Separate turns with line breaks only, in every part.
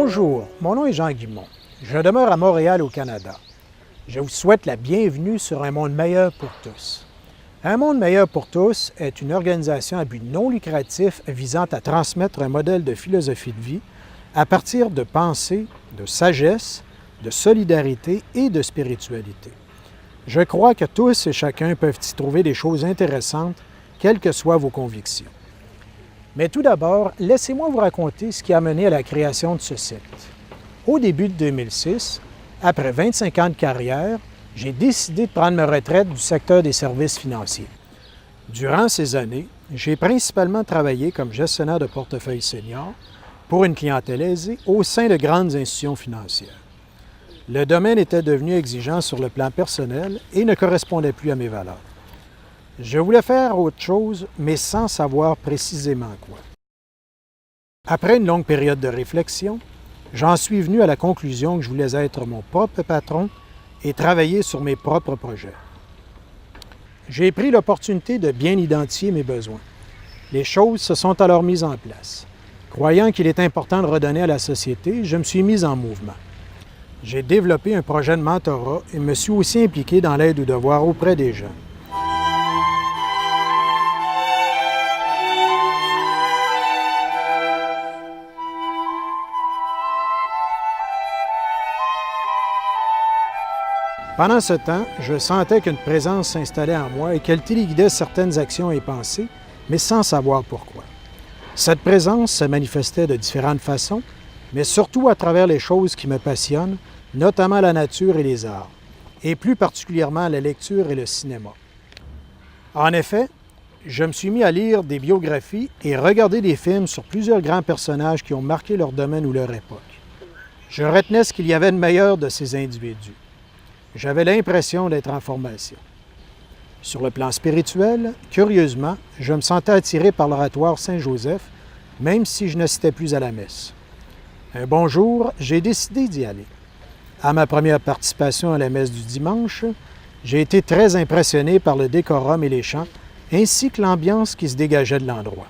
Bonjour, mon nom est Jean Guimont. Je demeure à Montréal au Canada. Je vous souhaite la bienvenue sur Un monde meilleur pour tous. Un monde meilleur pour tous est une organisation à but non lucratif visant à transmettre un modèle de philosophie de vie à partir de pensées, de sagesse, de solidarité et de spiritualité. Je crois que tous et chacun peuvent y trouver des choses intéressantes, quelles que soient vos convictions. Mais tout d'abord, laissez-moi vous raconter ce qui a mené à la création de ce site. Au début de 2006, après 25 ans de carrière, j'ai décidé de prendre ma retraite du secteur des services financiers. Durant ces années, j'ai principalement travaillé comme gestionnaire de portefeuille senior pour une clientèle aisée au sein de grandes institutions financières. Le domaine était devenu exigeant sur le plan personnel et ne correspondait plus à mes valeurs. Je voulais faire autre chose, mais sans savoir précisément quoi. Après une longue période de réflexion, j'en suis venu à la conclusion que je voulais être mon propre patron et travailler sur mes propres projets. J'ai pris l'opportunité de bien identifier mes besoins. Les choses se sont alors mises en place. Croyant qu'il est important de redonner à la société, je me suis mis en mouvement. J'ai développé un projet de mentorat et me suis aussi impliqué dans l'aide aux devoirs auprès des jeunes. Pendant ce temps, je sentais qu'une présence s'installait en moi et qu'elle téléguidait certaines actions et pensées, mais sans savoir pourquoi. Cette présence se manifestait de différentes façons, mais surtout à travers les choses qui me passionnent, notamment la nature et les arts, et plus particulièrement la lecture et le cinéma. En effet, je me suis mis à lire des biographies et regarder des films sur plusieurs grands personnages qui ont marqué leur domaine ou leur époque. Je retenais ce qu'il y avait de meilleur de ces individus. J'avais l'impression d'être en formation. Sur le plan spirituel, curieusement, je me sentais attiré par l'oratoire Saint-Joseph, même si je n'assistais plus à la messe. Un bon jour, j'ai décidé d'y aller. À ma première participation à la messe du dimanche, j'ai été très impressionné par le décorum et les chants, ainsi que l'ambiance qui se dégageait de l'endroit.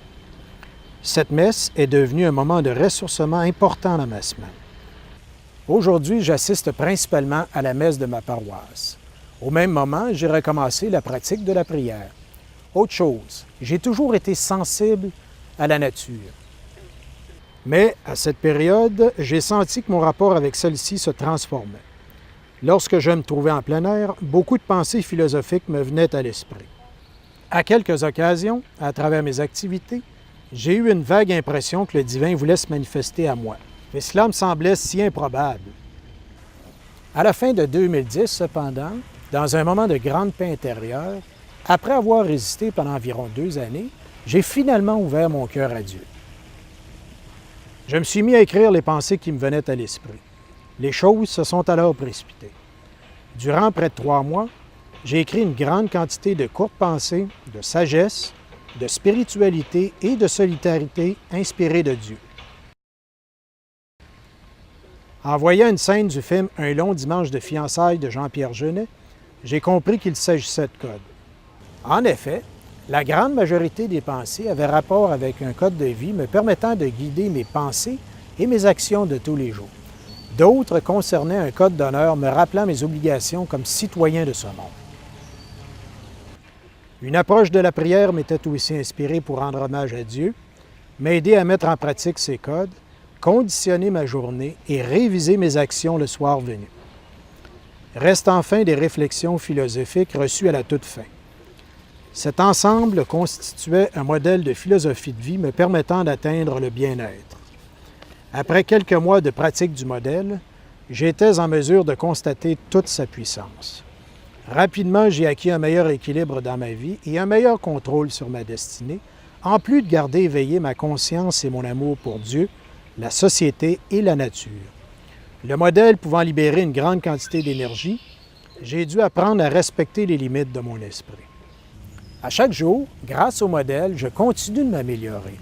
Cette messe est devenue un moment de ressourcement important dans ma semaine. Aujourd'hui, j'assiste principalement à la messe de ma paroisse. Au même moment, j'ai recommencé la pratique de la prière. Autre chose, j'ai toujours été sensible à la nature. Mais à cette période, j'ai senti que mon rapport avec celle-ci se transformait. Lorsque je me trouvais en plein air, beaucoup de pensées philosophiques me venaient à l'esprit. À quelques occasions, à travers mes activités, j'ai eu une vague impression que le divin voulait se manifester à moi. Mais cela me semblait si improbable. À la fin de 2010, cependant, dans un moment de grande paix intérieure, après avoir résisté pendant environ 2 années, j'ai finalement ouvert mon cœur à Dieu. Je me suis mis à écrire les pensées qui me venaient à l'esprit. Les choses se sont alors précipitées. Durant près de 3 mois, j'ai écrit une grande quantité de courtes pensées, de sagesse, de spiritualité et de solidarité inspirées de Dieu. En voyant une scène du film « Un long dimanche de fiançailles » de Jean-Pierre Jeunet, j'ai compris qu'il s'agissait de code. En effet, la grande majorité des pensées avaient rapport avec un code de vie me permettant de guider mes pensées et mes actions de tous les jours. D'autres concernaient un code d'honneur me rappelant mes obligations comme citoyen de ce monde. Une approche de la prière m'était aussi inspirée pour rendre hommage à Dieu, m'aider à mettre en pratique ces codes, conditionner ma journée et réviser mes actions le soir venu. Restent enfin des réflexions philosophiques reçues à la toute fin. Cet ensemble constituait un modèle de philosophie de vie me permettant d'atteindre le bien-être. Après quelques mois de pratique du modèle, j'étais en mesure de constater toute sa puissance. Rapidement, j'ai acquis un meilleur équilibre dans ma vie et un meilleur contrôle sur ma destinée, en plus de garder éveillée ma conscience et mon amour pour Dieu, la société et la nature. Le modèle pouvant libérer une grande quantité d'énergie, j'ai dû apprendre à respecter les limites de mon esprit. À chaque jour, grâce au modèle, je continue de m'améliorer.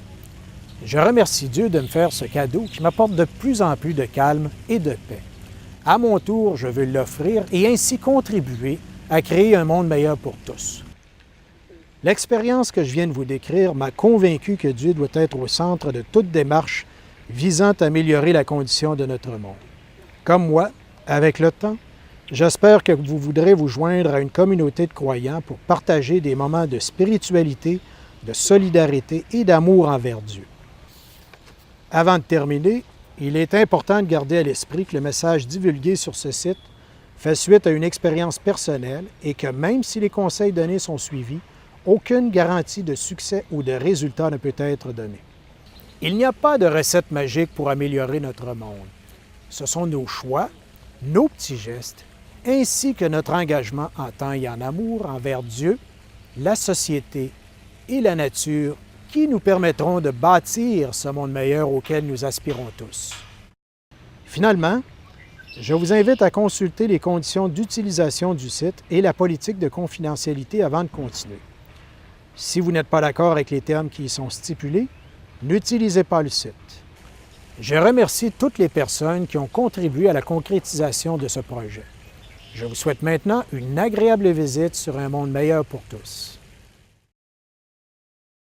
Je remercie Dieu de me faire ce cadeau qui m'apporte de plus en plus de calme et de paix. À mon tour, je veux l'offrir et ainsi contribuer à créer un monde meilleur pour tous. L'expérience que je viens de vous décrire m'a convaincu que Dieu doit être au centre de toute démarche visant à améliorer la condition de notre monde. Comme moi, avec le temps, j'espère que vous voudrez vous joindre à une communauté de croyants pour partager des moments de spiritualité, de solidarité et d'amour envers Dieu. Avant de terminer, il est important de garder à l'esprit que le message divulgué sur ce site fait suite à une expérience personnelle et que même si les conseils donnés sont suivis, aucune garantie de succès ou de résultat ne peut être donnée. Il n'y a pas de recette magique pour améliorer notre monde. Ce sont nos choix, nos petits gestes, ainsi que notre engagement en temps et en amour envers Dieu, la société et la nature qui nous permettront de bâtir ce monde meilleur auquel nous aspirons tous. Finalement, je vous invite à consulter les conditions d'utilisation du site et la politique de confidentialité avant de continuer. Si vous n'êtes pas d'accord avec les termes qui y sont stipulés, n'utilisez pas le site. Je remercie toutes les personnes qui ont contribué à la concrétisation de ce projet. Je vous souhaite maintenant une agréable visite sur un monde meilleur pour tous.